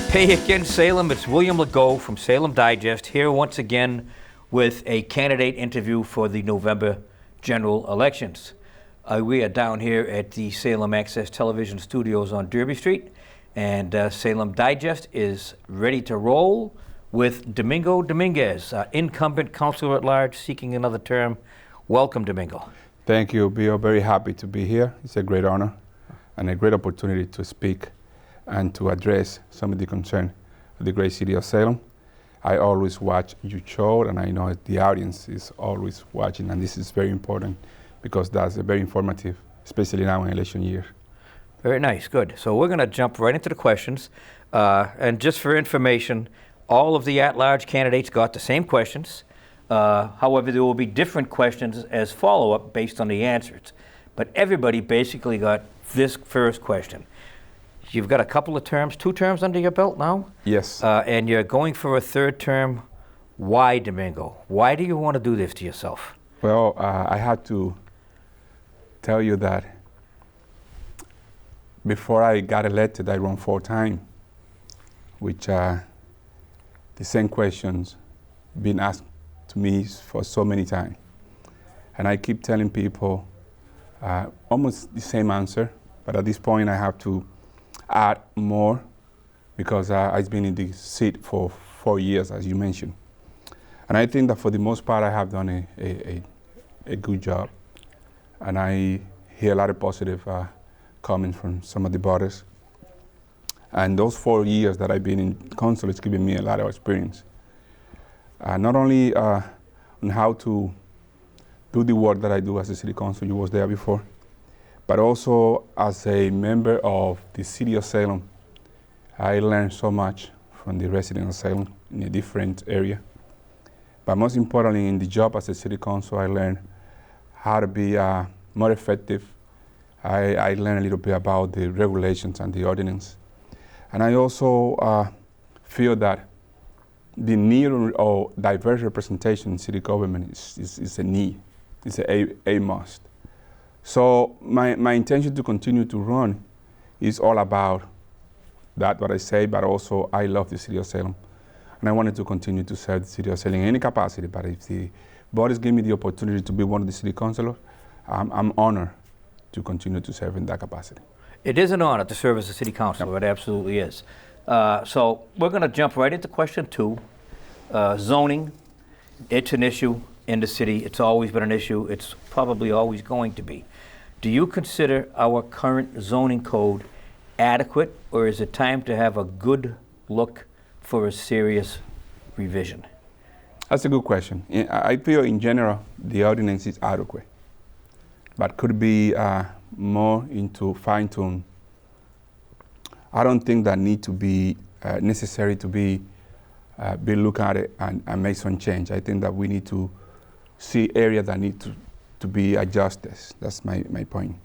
Hey again, Salem. It's William Legault from Salem Digest here once again with a candidate interview for the November general elections. We are down here at the Salem Access Television Studios on Derby Street, and Salem Digest is ready to roll with Domingo Dominguez, incumbent councilor at large seeking another term. Welcome, Domingo. Thank you, Bill. Very happy to be here. It's a great honor and a great opportunity to speak and to address some of the concerns of the great city of Salem. I always watch your show, and I know the audience is always watching, and this is very important because that's very informative, especially now in election year. Very nice, good. So we're going to jump right into the questions. And just for information, all of the at-large candidates got the same questions. However, there will be different questions as follow-up based on the answers. But everybody basically got this first question. You've got a couple of terms, 2 terms under your belt now? Yes. And you're going for a 3rd term. Why, Domingo? Why do you want to do this to yourself? Well, I had to tell you that before I got elected, I ran 4 times, which the same questions been asked to me for so many times. And I keep telling people almost the same answer, but at this point I have to add more because I've been in the seat for 4 years, as you mentioned. And I think that for the most part I have done a good job. And I hear a lot of positive comments from some of the voters. And those 4 years that I've been in council has given me a lot of experience. Not only on how to do the work that I do as a city council, you was there before, but also as a member of the city of Salem. I learned so much from the residents of Salem in a different area. But most importantly, in the job as a city council, I learned how to be more effective. I learned a little bit about the regulations and the ordinance. And I also feel that the need of diverse representation in city government is a need. It's a must. So my intention to continue to run is all about that, what I say, but also I love the city of Salem. And I wanted to continue to serve the city of Salem in any capacity, but if the bodies give me the opportunity to be one of the city councilors, I'm honored to continue to serve in that capacity. It is an honor to serve as a city councilor. Yep. It absolutely is. So we're going to jump right into question 2. Zoning, it's an issue in the city. It's always been an issue. It's probably always going to be. Do you consider our current zoning code adequate, or is it time to have a good look for a serious revision? That's a good question. I feel in general the ordinance is adequate, but could be more into fine-tune. I don't think that need to be necessary to be look at it and make some change. I think that we need to see areas that need to be adjusted. That's my point.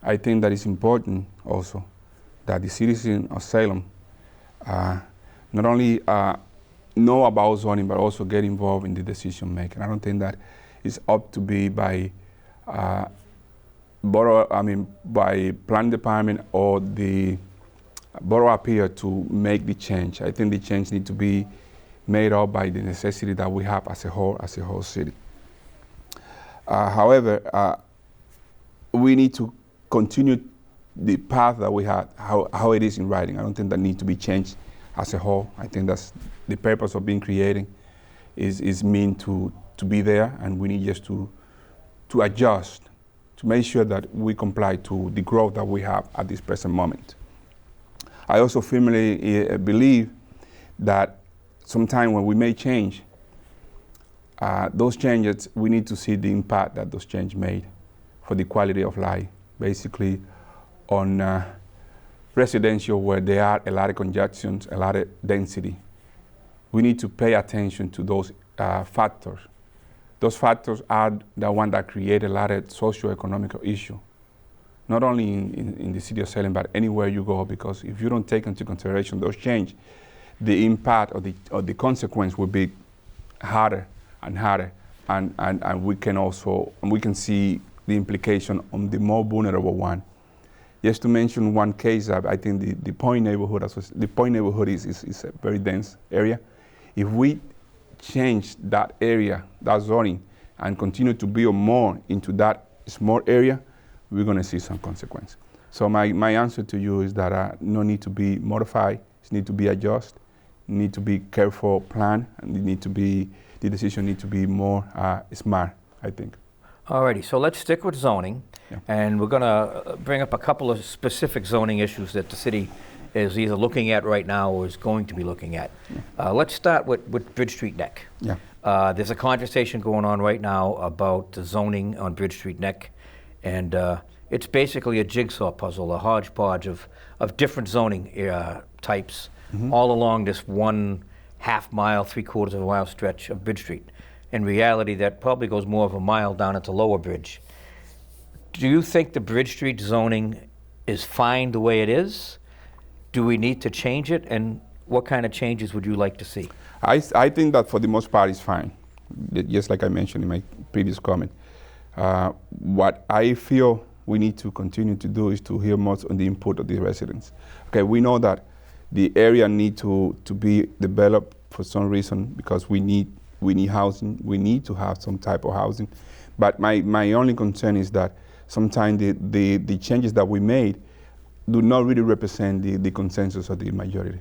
I think that it's important also that the citizens of Salem not only know about zoning, but also get involved in the decision making. I don't think that it's up to be by by planning department or the borough appeal to make the change. I think the change needs to be made up by the necessity that we have as a whole city. However, we need to continue the path that we had, how it is in writing. I don't think that needs to be changed as a whole. I think that's the purpose of being creating is meant to be there, and we need just to adjust, to make sure that we comply to the growth that we have at this present moment. I also firmly believe that sometime when we make change, those changes, we need to see the impact that those changes made for the quality of life, basically on residential where there are a lot of congestions, a lot of density. We need to pay attention to those factors. Those factors are the ones that create a lot of socio-economic issues, not only in the city of Salem, but anywhere you go, because if you don't take into consideration those changes, the impact or the consequence will be harder and harder, and we can see the implication on the more vulnerable one, Just to mention one case, I think the Point neighborhood, the Point neighborhood is a very dense area. If we change that area, that zoning, and continue to build more into that small area, we're going to see some consequence. So my answer to you is that no need to be modified, it need to be adjusted, need to be careful plan, and the decision need to be more smart, I think. Alrighty, so let's stick with zoning, Yeah. and we're going to bring up a couple of specific zoning issues that the city is either looking at right now or is going to be looking at. Yeah. Let's start with Bridge Street Neck. Yeah. There's a conversation going on right now about the zoning on Bridge Street Neck, and it's basically a jigsaw puzzle, a hodgepodge of different zoning types all along this 1/2 mile, 3/4 of a mile stretch of Bridge Street. In reality, that probably goes more of a mile down into Lower Bridge. Do you think the Bridge Street zoning is fine the way it is? Do we need to change it? And what kind of changes would you like to see? I think that for the most part it's fine, just like I mentioned in my previous comment. What I feel we need to continue to do is to hear more on the input of the residents. Okay, we know that the area need to be developed for some reason because we need housing. We need to have some type of housing. But my only concern is that sometimes the changes that we made do not really represent the consensus of the majority.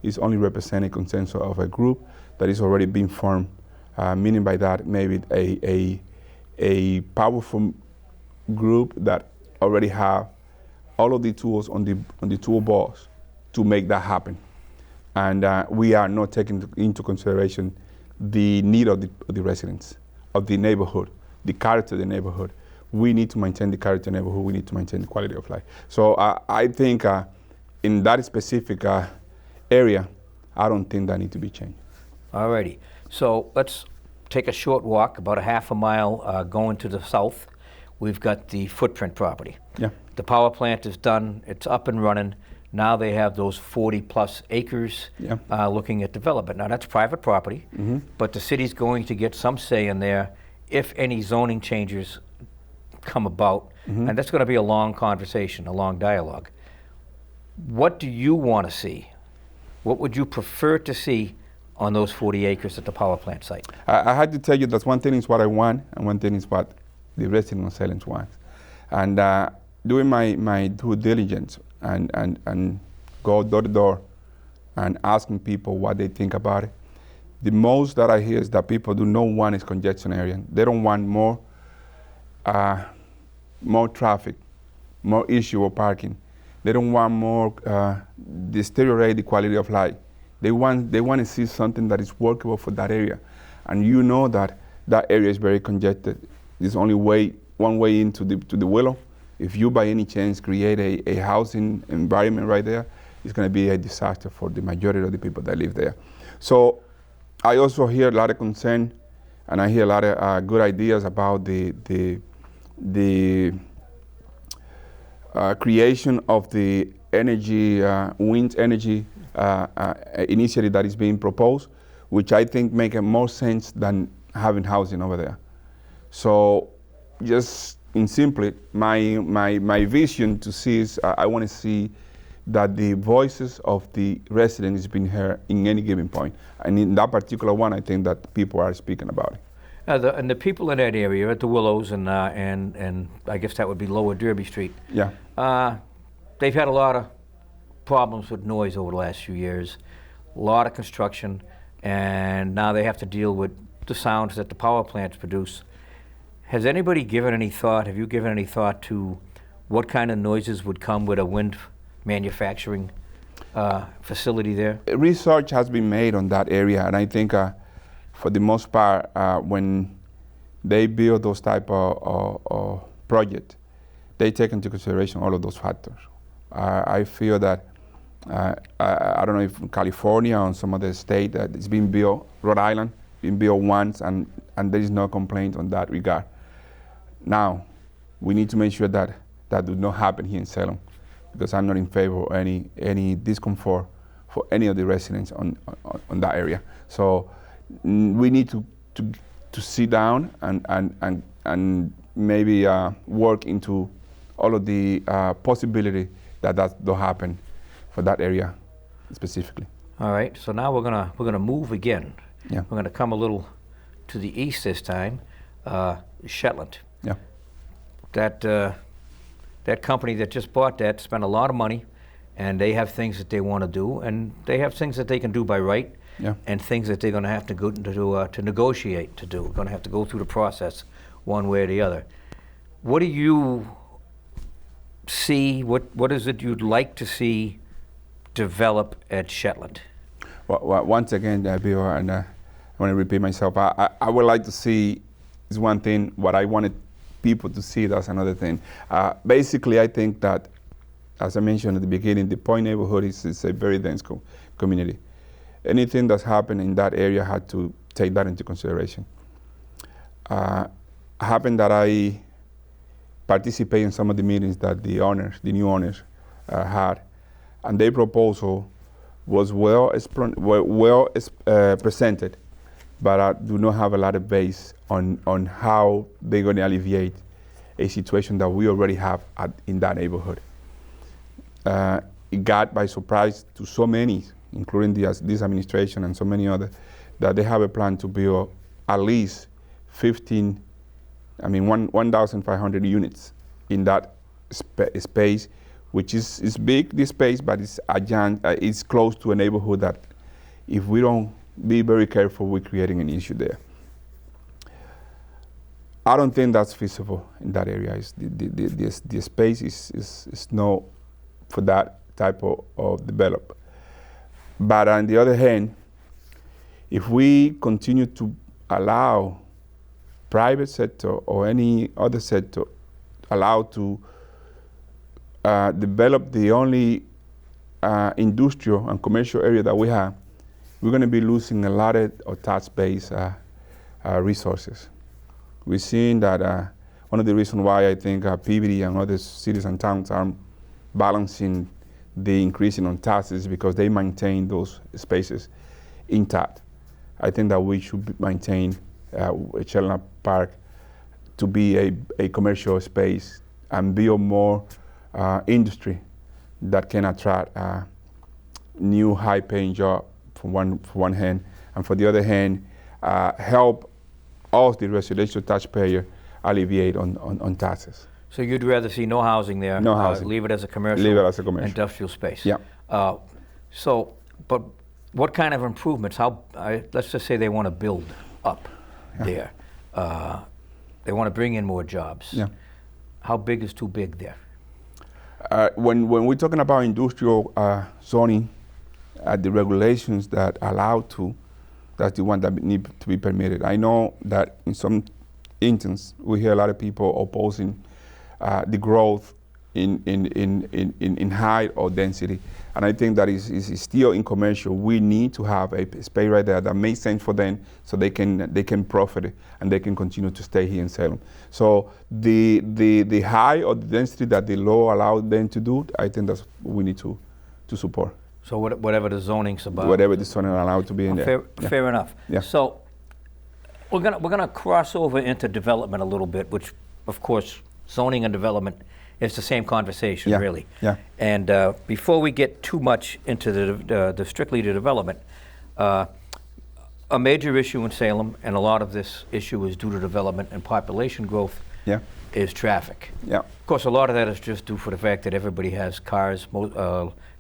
It's only represent a consensus of a group that is already being formed, meaning by that maybe a powerful group that already have all of the tools on the toolbox to make that happen. And we are not taking into consideration the need of the residents, of the neighborhood, the character of the neighborhood. We need to maintain the character of the neighborhood. We need to maintain the quality of life. So I think in that specific area, I don't think that need to be changed. Alrighty, so let's take a short walk, about a 1/2 mile going to the south. We've got the Footprint property. Yeah. The power plant is done, it's up and running. Now they have those 40+ acres Yeah. looking at development. Now that's private property, but the city's going to get some say in there if any zoning changes come about, and that's going to be a long conversation, a long dialogue. What do you want to see? What would you prefer to see on those 40 acres at the power plant site? I had to tell you that one thing is what I want, and one thing is what the resident of Salem wants. And doing my due diligence and go door to door and asking people what they think about it, the most that I hear is that people do not want a congestion area. They don't want more traffic, more issue of parking. They don't want more deteriorate the quality of life. They want to see something that is workable for that area. And you know that area is very congested. There's only one way into the Willow. If you by any chance create a housing environment right there, it's going to be a disaster for the majority of the people that live there. So I also hear a lot of concern, and I hear a lot of good ideas about the creation of the energy, wind energy initiative that is being proposed, which I think make more sense than having housing over there. So just in simply, my vision to see is I want to see that the voices of the residents is being heard in any given point. And in that particular one, I think that people are speaking about it. And the people in that area, at the Willows and I guess that would be Lower Derby Street, Yeah. they've had a lot of problems with noise over the last few years, a lot of construction, and now they have to deal with the sounds that the power plants produce. Has anybody given any thought, have you given any thought to what kind of noises would come with a wind manufacturing facility there? Research has been made on that area, and I think for the most part, when they build those type of project, they take into consideration all of those factors. I feel that, I don't know if in California or some other state that it's been built, Rhode Island, been built once, and there is no complaint on that regard. Now, we need to make sure that that does not happen here in Salem, because I'm not in favor of any discomfort for any of the residents on that area. So we need to sit down and maybe work into all of the possibility that will happen for that area specifically. All right, so now we're gonna move again. Yeah. We're gonna come a little to the east this time, Shetland. Yeah. That company that just bought that spent a lot of money, and they have things that they want to do, and they have things that they can do by right, Yeah. and things that they're going to have to go to negotiate to do. Going to have to go through the process one way or the other. What do you see? What is it you'd like to see develop at Shetland? Well, once again, Bill, and I want to repeat myself. I would like to see is one thing. What I wanted people to see, that's another thing. Basically, I think that, as I mentioned at the beginning, the Point neighborhood is a very dense community. Anything that's happened in that area had to take that into consideration. Happened that I participate in some of the meetings that the new owners had, and their proposal was well presented, but I do not have a lot of base on how they're going to alleviate a situation that we already have in that neighborhood. It got by surprise to so many, including this administration and so many others, that they have a plan to build at least 1,500 units in that space, which is big, this space, but it's close to a neighborhood that if we don't be very careful, we're creating an issue there. I don't think that's feasible in that area. The space is not for that type of develop. But on the other hand, if we continue to allow private sector or any other sector allowed to develop the only industrial and commercial area that we have, we're going to be losing a lot of tax-based resources. We're seeing that one of the reasons why I think PBD and other cities and towns are balancing the increasing on taxes because they maintain those spaces intact. I think that we should maintain Shetland Park to be a commercial space and build more industry that can attract new high-paying jobs for one hand, and for the other hand, help us, the residential taxpayer, alleviate on taxes. So you'd rather see no housing there? No housing. Leave it as a commercial, industrial space? Yeah. But what kind of improvements? Let's just say they want to build up there. They want to bring in more jobs. Yeah. How big is too big there? When we're talking about industrial zoning, the regulations that allow to, that's the one that need to be permitted. I know that in some instances we hear a lot of people opposing the growth in height or density, and I think that is still in commercial. We need to have a space right there that makes sense for them, so they can profit and they can continue to stay here in Salem. So the height or the density that the law allows them to do, I think that's what we need to support. So whatever the zoning's about. Whatever the zoning allowed to be in there. Fair enough. Yeah. So we're gonna cross over into development a little bit, which of course zoning and development is the same conversation, really. Yeah. And before we get too much into the strictly the development, a major issue in Salem, and a lot of this issue is due to development and population growth, is traffic. Yeah. Of course, a lot of that is just due for the fact that everybody has cars.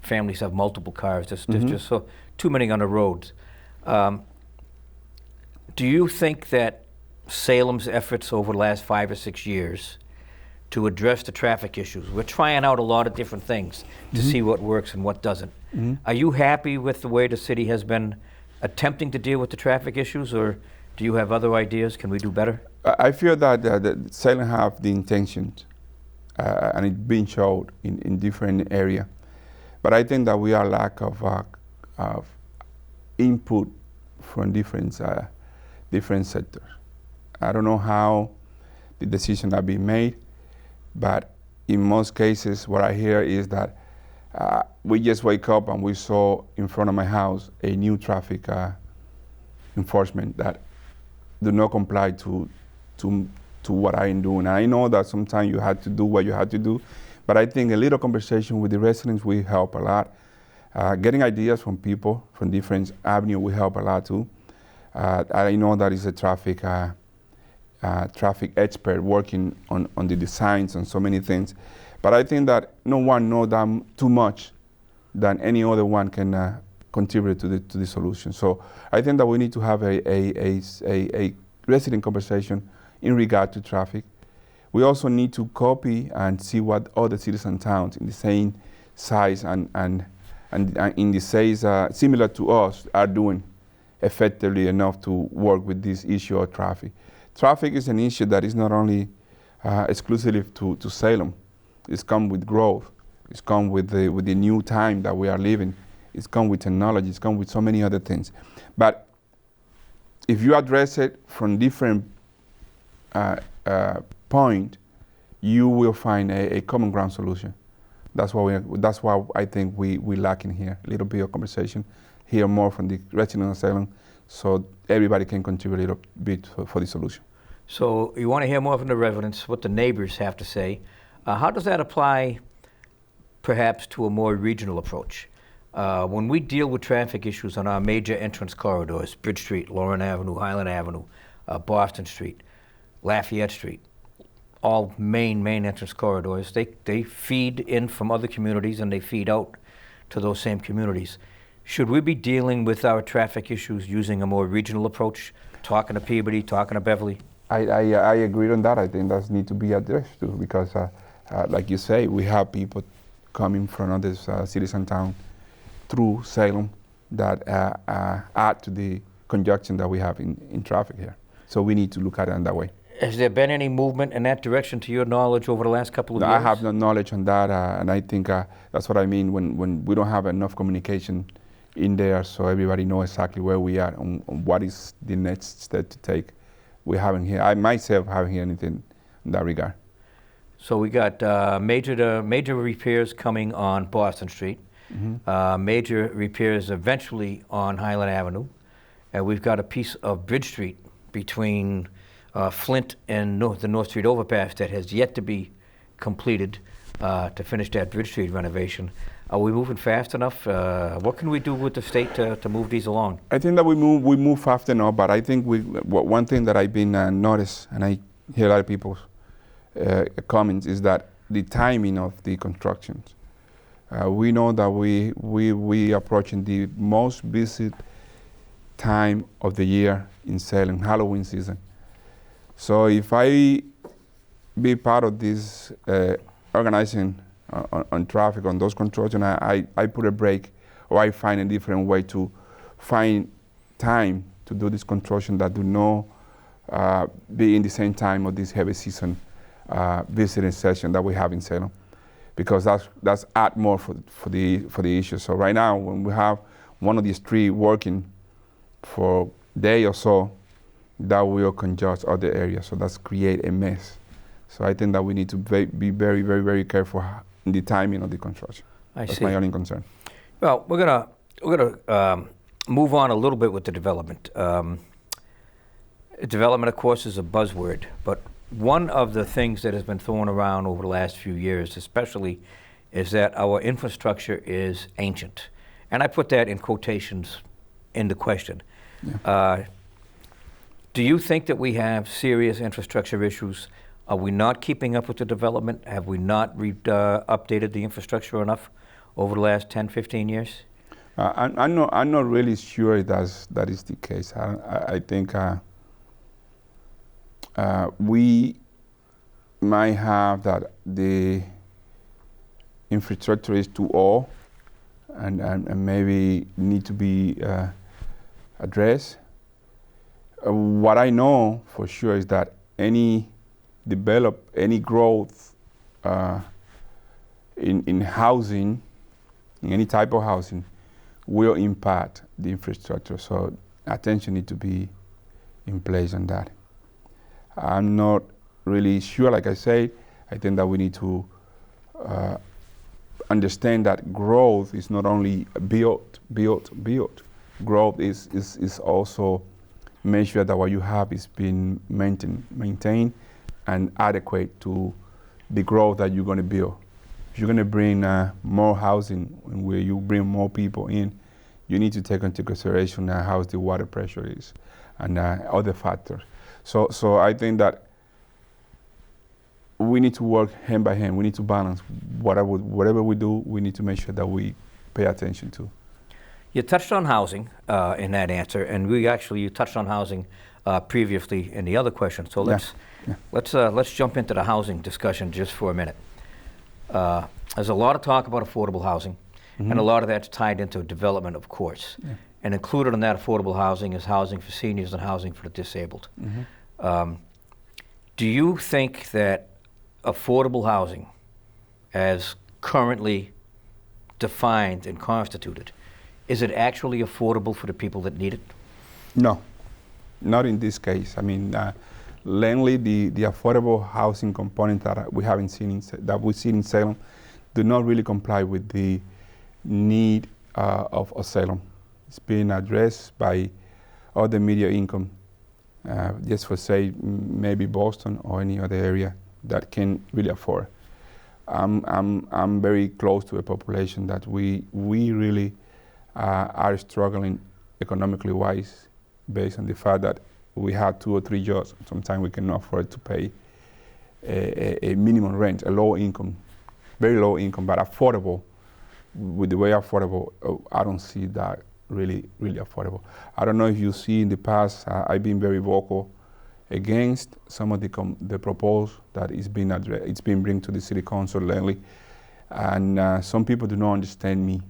Families have multiple cars. There's just too many on the roads. Do you think that Salem's efforts over the last 5 or 6 years to address the traffic issues, we're trying out a lot of different things to see what works and what doesn't. Are you happy with the way the city has been attempting to deal with the traffic issues, or do you have other ideas? Can we do better? I feel that Salem have the intentions, and it's being showed in different areas. But I think that we are lack of input from different sectors. I don't know how the decisions are being made, but in most cases, what I hear is that we just wake up and we saw in front of my house a new traffic enforcement that do not comply to to what I am doing. And I know that sometimes you have to do what you have to do, but I think a little conversation with the residents will help a lot. Getting ideas from people from different avenues will help a lot too. I know that is a traffic expert working on the designs and so many things, but I think that no one knows them too much than any other one can contribute to the solution. So I think that we need to have a resident conversation in regard to traffic. We also need to copy and see what other cities and towns in the same size and in the size similar to us are doing effectively enough to work with this issue of traffic. Traffic is an issue that is not only exclusive to Salem. It's come with growth. It's come with the new time that we are living. It's come with technology. It's come with so many other things. But if you address it from different point, you will find a common ground solution. That's why I think we lack in here a little bit of conversation, hear more from the residents of Salem, so everybody can contribute a little bit for the solution. So you want to hear more from the residents, what the neighbors have to say. How does that apply perhaps to a more regional approach? When we deal with traffic issues on our major entrance corridors, Bridge Street, Lawrence Avenue, Highland Avenue, Boston Street, Lafayette Street, all main entrance corridors, they feed in from other communities and they feed out to those same communities. Should we be dealing with our traffic issues using a more regional approach, talking to Peabody, talking to Beverly? I agree on that. I think that needs to be addressed too, because like you say, we have people coming from other cities and towns through Salem that add to the congestion that we have in traffic here. So we need to look at it in that way. Has there been any movement in that direction to your knowledge over the last couple of years? I have no knowledge on that, and I think that's what I mean when we don't have enough communication in there so everybody knows exactly where we are and what is the next step to take. We haven't here, I myself haven't heard anything in that regard. So we got major repairs coming on Boston Street, major repairs eventually on Highland Avenue, and we've got a piece of Bridge Street between Flint and the North Street overpass that has yet to be completed to finish that Bridge Street renovation. Are we moving fast enough? What can we do with the state to move these along? I think that we move fast enough, but I think one thing that I've been noticed, and I hear a lot of people's comments, is that the timing of the constructions. We know that we approaching the most busy time of the year in Salem, Halloween season. So if I be part of this organizing on traffic, on those construction, I put a break, or I find a different way to find time to do this construction that do not be in the same time of this heavy season visiting session that we have in Salem, because that's add more for the issue. So right now, when we have one of the streets working for a day or so, that will congest other areas, so that's create a mess. So I think that we need to be very, very, very careful in the timing of the construction. That's my only concern. Well, we're gonna move on a little bit with the development. Development, of course, is a buzzword, but one of the things that has been thrown around over the last few years, especially, is that our infrastructure is ancient, and I put that in quotations in the question. Yeah. Do you think that we have serious infrastructure issues? Are we not keeping up with the development? Have we not updated the infrastructure enough over the last 10, 15 years? I'm not really sure that is the case. I think we might have that the infrastructure is too old and maybe need to be addressed. What I know for sure is that any growth in housing, in any type of housing, will impact the infrastructure. So attention needs to be in place on that. I'm not really sure, like I said. I think that we need to understand that growth is not only built. Growth is also make sure that what you have is being maintained and adequate to the growth that you're going to build. If you're going to bring more housing where you bring more people in, you need to take into consideration how the water pressure is and other factors. So I think that we need to work hand by hand. We need to balance whatever we do. We need to make sure that we pay attention to. You touched on housing in that answer, and you touched on housing previously in the other question. So let's jump into the housing discussion just for a minute. There's a lot of talk about affordable housing, and a lot of that's tied into development, of course. Yeah. And included in that affordable housing is housing for seniors and housing for the disabled. Do you think that affordable housing, as currently defined and constituted, is it actually affordable for the people that need it? No, not in this case. I mean, lately the affordable housing component that we haven't seen we've seen in Salem do not really comply with the need of Salem. It's being addressed by other median income, just for say maybe Boston or any other area that can really afford. I'm very close to a population that we really are struggling economically wise, based on the fact that we have 2 or 3 jobs. Sometimes we cannot afford to pay a minimum rent, a low income, very low income, but affordable. With the way affordable, I don't see that really affordable. I don't know if you see in the past, I've been very vocal against some of the proposals that is being addressed. It's been brought to the city council lately, and some people do not understand me.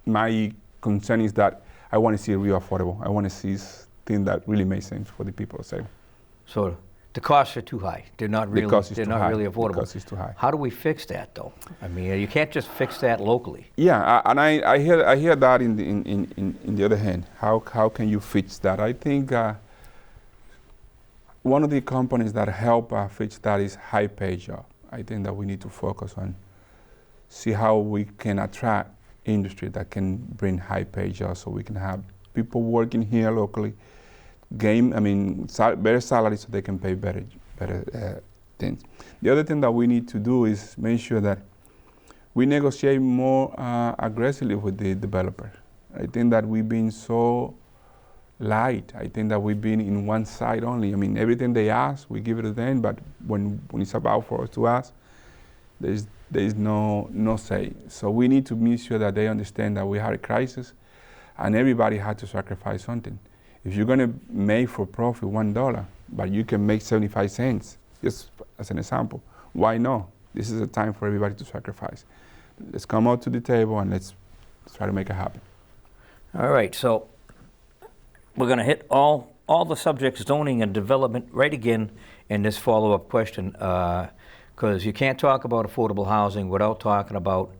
My concern is that I want to see it real affordable. I want to see things that really make sense for the people of Salem. So the costs are too high. They're not really affordable. Because it's too high. How do we fix that, though? I mean, you can't just fix that locally. Yeah, and I hear that in the other hand. How can you fix that? I think one of the components that help fix that is high pay job. I think that we need to focus on see how we can attract industry that can bring high pay jobs, so we can have people working here locally, better salaries so they can pay better things. The other thing that we need to do is make sure that we negotiate more aggressively with the developer. I think that we've been so light. I think that we've been in one side only. I mean, everything they ask, we give it to them, but when it's about for us to ask, there is no say. So we need to make sure that they understand that we have a crisis and everybody had to sacrifice something. If you're going to make for profit $1, but you can make 75 cents, just as an example, why not? This is a time for everybody to sacrifice. Let's come out to the table and let's try to make it happen. All right, so we're going to hit all the subjects, zoning and development, right again in this follow-up question, because you can't talk about affordable housing without talking about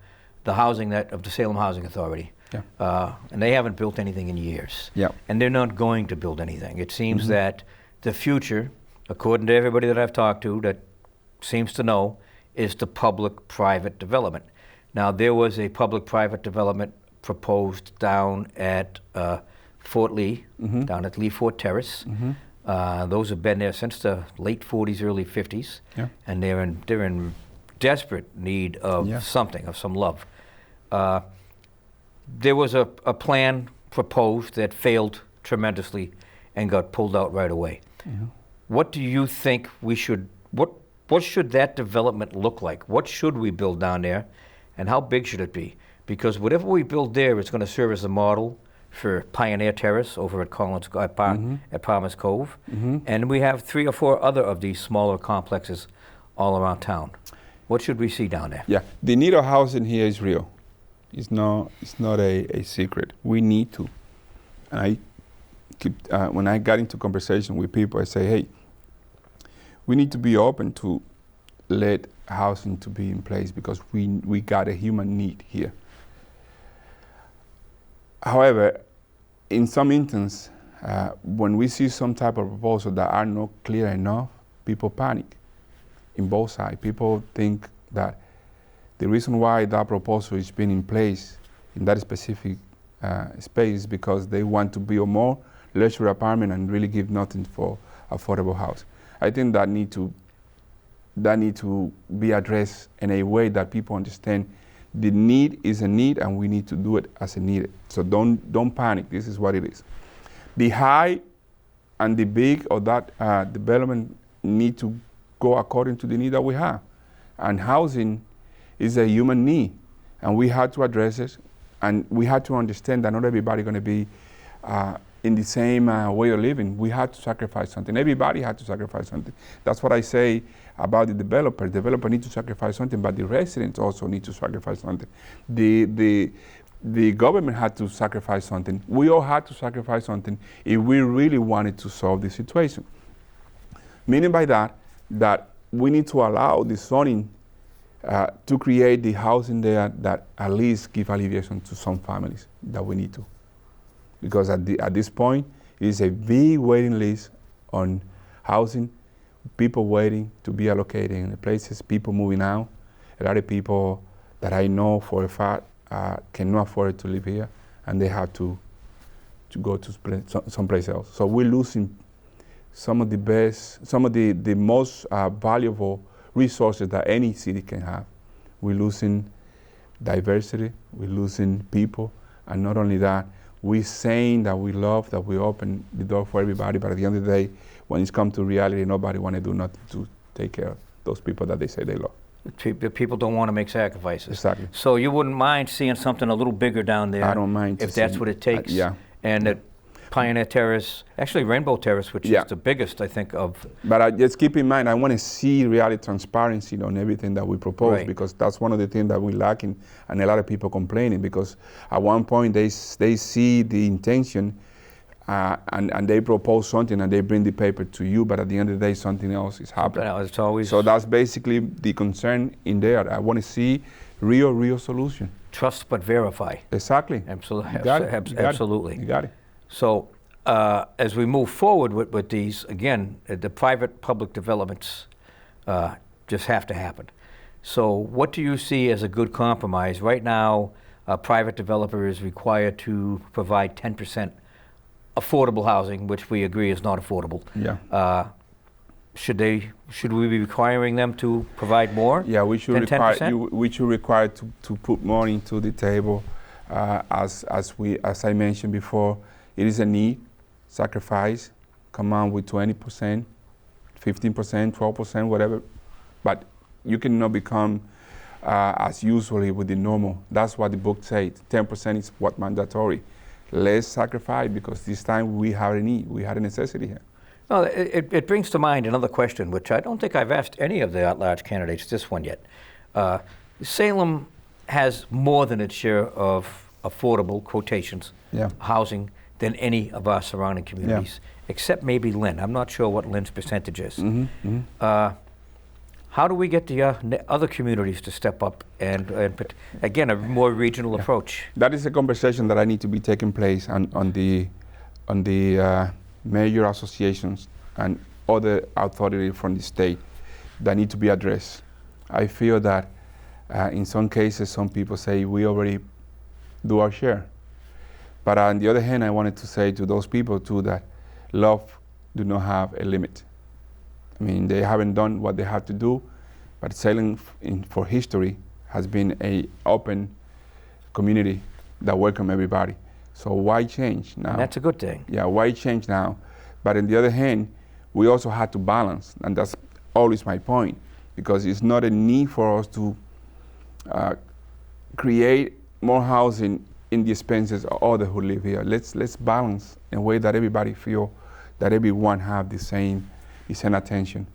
the housing of the Salem Housing Authority. Yeah. And they haven't built anything in years. Yeah. And they're not going to build anything. It seems that the future, according to everybody that I've talked to that seems to know, is the public-private development. Now, there was a public-private development proposed down at Fort Lee, down at Lee Fort Terrace. Those have been there since the late 40s, early 50s, and they're in desperate need of something, of some love. There was a plan proposed that failed tremendously and got pulled out right away. What do you think what should that development look like? What should we build down there, and how big should it be? Because whatever we build there is going to serve as a model for Pioneer Terrace over at at Palmer's Cove, and we have 3 or 4 other of these smaller complexes all around town. What should we see down there? Yeah, the need of housing here is real. It's not a secret. We need to. And I keep when I got into conversation with people, I say, hey, we need to be open to let housing to be in place because we got a human need here. However, in some instances, when we see some type of proposal that are not clear enough, people panic in both sides. People think that the reason why that proposal is being in place in that specific space is because they want to build more luxury apartment and really give nothing for affordable house. I think that need to be addressed in a way that people understand the need is a need and we need to do it as a needed. So don't panic. This is what it is. The high and the big of that development need to go according to the need that we have. And housing is a human need, and we had to address it, and we had to understand that not everybody going to be in the same way of living. We had to sacrifice something. Everybody had to sacrifice something. That's what I say about the developer. The developer needs to sacrifice something, but the residents also need to sacrifice something. The government had to sacrifice something. We all had to sacrifice something if we really wanted to solve the situation. Meaning by that we need to allow the zoning to create the housing there that at least give alleviation to some families that we need to. Because at this point, it is a big waiting list on housing, people waiting to be allocated in the places, people moving out. A lot of people that I know for a fact cannot afford to live here, and they have to go to someplace else. So we're losing some of the best, some of the most valuable resources that any city can have. We're losing diversity, we're losing people, and not only that, we're saying that we love, that we open the door for everybody, but at the end of the day, when it's come to reality, nobody want to do nothing to take care of those people that they say they love. The people don't want to make sacrifices. Exactly. So you wouldn't mind seeing something a little bigger down there? I don't mind. If that's what it takes? Yeah. And at Pioneer Terrace, actually Rainbow Terrace, which is the biggest, I think, of... But just keep in mind, I want to see reality transparency on everything that we propose, Right. because that's one of the things that we're lacking, and a lot of people complaining, because at one point they see the intention and they propose something and they bring the paper to you, but at the end of the day, something else is happening. It's always... So that's basically the concern in there. I want to see real solution. Trust but verify. Exactly. Absolutely. You got it. Absolutely. You got it. So as we move forward with these, again, the private-public developments just have to happen. So what do you see as a good compromise? Right now, a private developer is required to provide 10% affordable housing, which we agree is not affordable. Yeah. Should we be requiring them to provide more? Yeah, we should than require 10%? we should require to put more into the table. As I mentioned before, it is a need, sacrifice, come on with 20%, 15%, 12%, whatever. But you cannot become as usually with the normal. That's what the book says. 10% is what mandatory. Let's sacrifice, because this time we have a need, we have a necessity here. No, it brings to mind another question, which I don't think I've asked any of the at-large candidates this one yet. Salem has more than its share of affordable quotations housing than any of our surrounding communities, except maybe Lynn. I'm not sure what Lynn's percentage is. How do we get the other communities to step up and again, a more regional approach? That is a conversation that I need to be taking place on the major associations and other authorities from the state that need to be addressed. I feel that in some cases, some people say we already do our share. But on the other hand, I wanted to say to those people too that love do not have a limit. I mean, they haven't done what they have to do, but Salem for history has been an open community that welcome everybody. So why change now? And that's a good thing. Yeah, why change now? But on the other hand, we also had to balance, and that's always my point, because it's not a need for us to create more housing in the expenses of others who live here. Let's balance in a way that everybody feel that everyone have the same attention.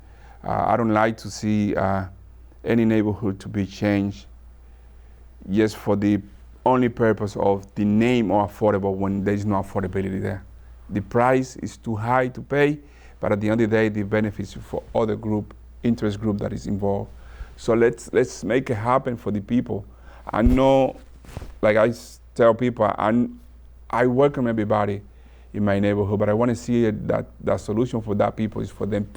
I don't like to see any neighborhood to be changed just for the only purpose of the name or affordable when there is no affordability there. The price is too high to pay, but at the end of the day, the benefits for other interest group that is involved. So let's make it happen for the people. I know, like I tell people, I welcome everybody in my neighborhood, but I want to see that solution for that people is for them.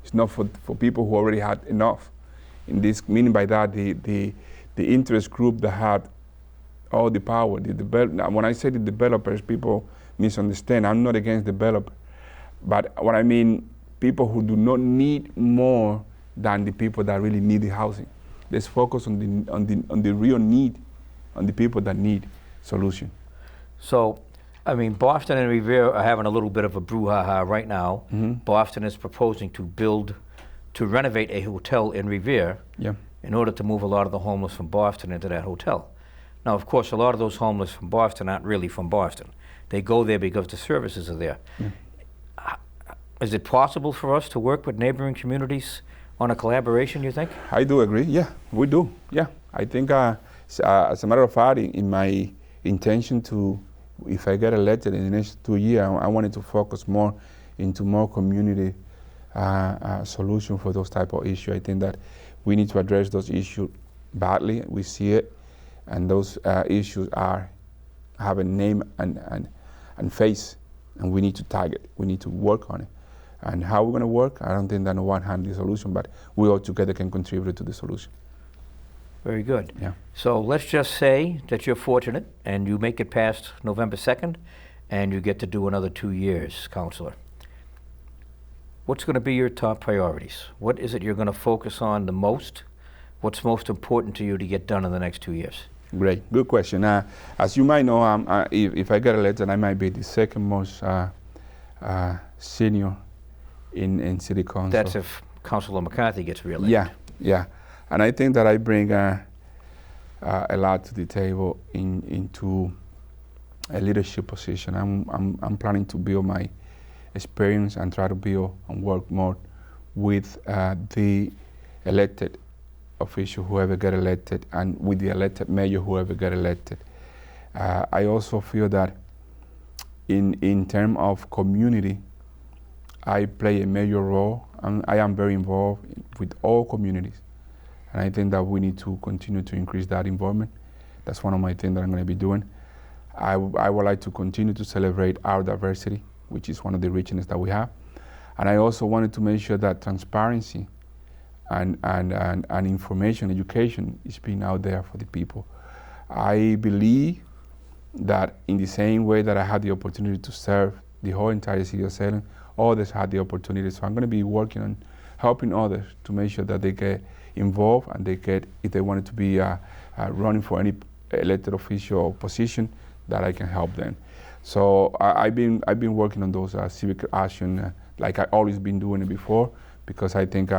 It's not for people who already had enough. In this, meaning by that, the interest group that had all the power. When I say the developers, people misunderstand. I'm not against developers, but what I mean, people who do not need more than the people that really need the housing. Let's focus on the real need, on the people that need solution. So, I mean, Boston and Revere are having a little bit of a brouhaha right now. Boston is proposing to renovate a hotel in Revere in order to move a lot of the homeless from Boston into that hotel. Now, of course, a lot of those homeless from Boston aren't really from Boston. They go there because the services are there. Is it possible for us to work with neighboring communities on a collaboration, you think? I do agree. Yeah, we do. Yeah, I think as a matter of fact, in my intention to, if I get elected in the next 2 years, I wanted to focus more into more community solution for those type of issues. I think that we need to address those issues badly. We see it, and those issues have a name and face, and we need to target. We need to work on it. And how we're going to work, I don't think that no one has the solution, but we all together can contribute to the solution. Very good. Yeah. So let's just say that you're fortunate and you make it past November 2nd and you get to do another 2 years, Counselor. What's going to be your top priorities? What is it you're going to focus on the most? What's most important to you to get done in the next 2 years? Great, good question. As you might know, if I get elected, I might be the second most senior in City Council. That's if Councilor McCarthy gets reelected. Yeah. And I think that I bring a lot to the table into a leadership position. I'm planning to build my experience and try to build and work more with the elected official, whoever get elected, and with the elected mayor, whoever get elected. I also feel that in terms of community, I play a major role, and I am very involved with all communities. And I think that we need to continue to increase that involvement. That's one of my things that I'm going to be doing. I would like to continue to celebrate our diversity, which is one of the richness that we have. And I also wanted to make sure that transparency and information, education is being out there for the people. I believe that in the same way that I had the opportunity to serve the whole entire city of Salem, others had the opportunity. So I'm going to be working on helping others to make sure that they get involved and they get, if they wanted to be running for any elected official or position, that I can help them. So I've been working on those civic action like I always been doing it before, because I think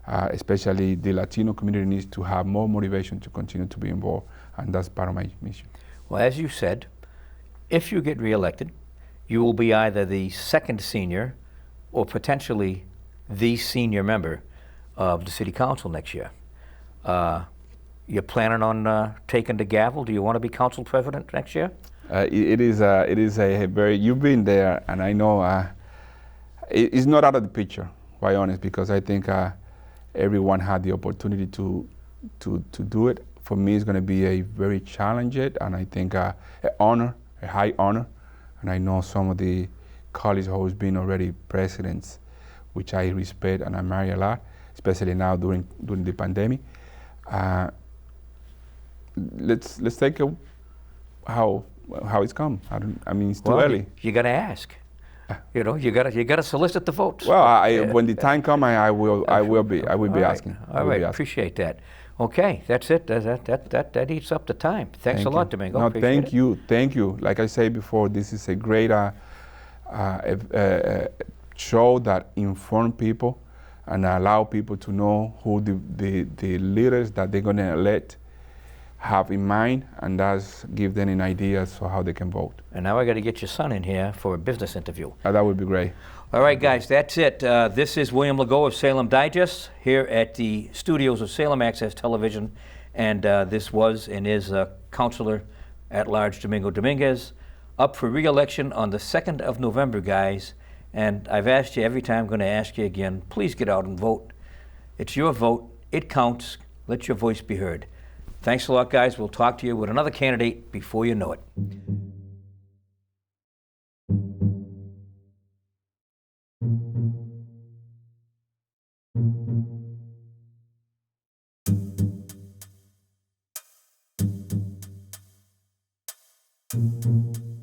especially the Latino community needs to have more motivation to continue to be involved, and that's part of my mission. Well, as you said, if you get reelected, you will be either the second senior or potentially the senior member of the City Council next year. You're planning on taking the gavel? Do you want to be council president next year? It is a very, you've been there, and I know it's not out of the picture, quite honest, because I think everyone had the opportunity to do it. For me, it's going to be a very challenging, and I think an honor, a high honor. And I know some of the colleagues who's been already presidents, which I respect and admire a lot, especially now during the pandemic. Let's take it how it's come. I mean, it's too early. You got to ask. You know, you got to solicit the votes. Well, when the time comes, I will be asking. All right, appreciate that. Okay, that's it. That eats up the time. Thanks a lot, Domingo. No, thank you. Like I said before, this is a great show that inform people and allow people to know who the leaders that they're going to elect have in mind, and that's give them an idea for how they can vote. And now I got to get your son in here for a business interview. That would be great. All right, guys, that's it. This is William Legault of Salem Digest here at the studios of Salem Access Television, and this was and is Councilor at Large Domingo Dominguez, up for re-election on the 2nd of November, guys. And I've asked you every time, I'm going to ask you again, please get out and vote. It's your vote. It counts. Let your voice be heard. Thanks a lot, guys. We'll talk to you with another candidate before you know it. Thank you.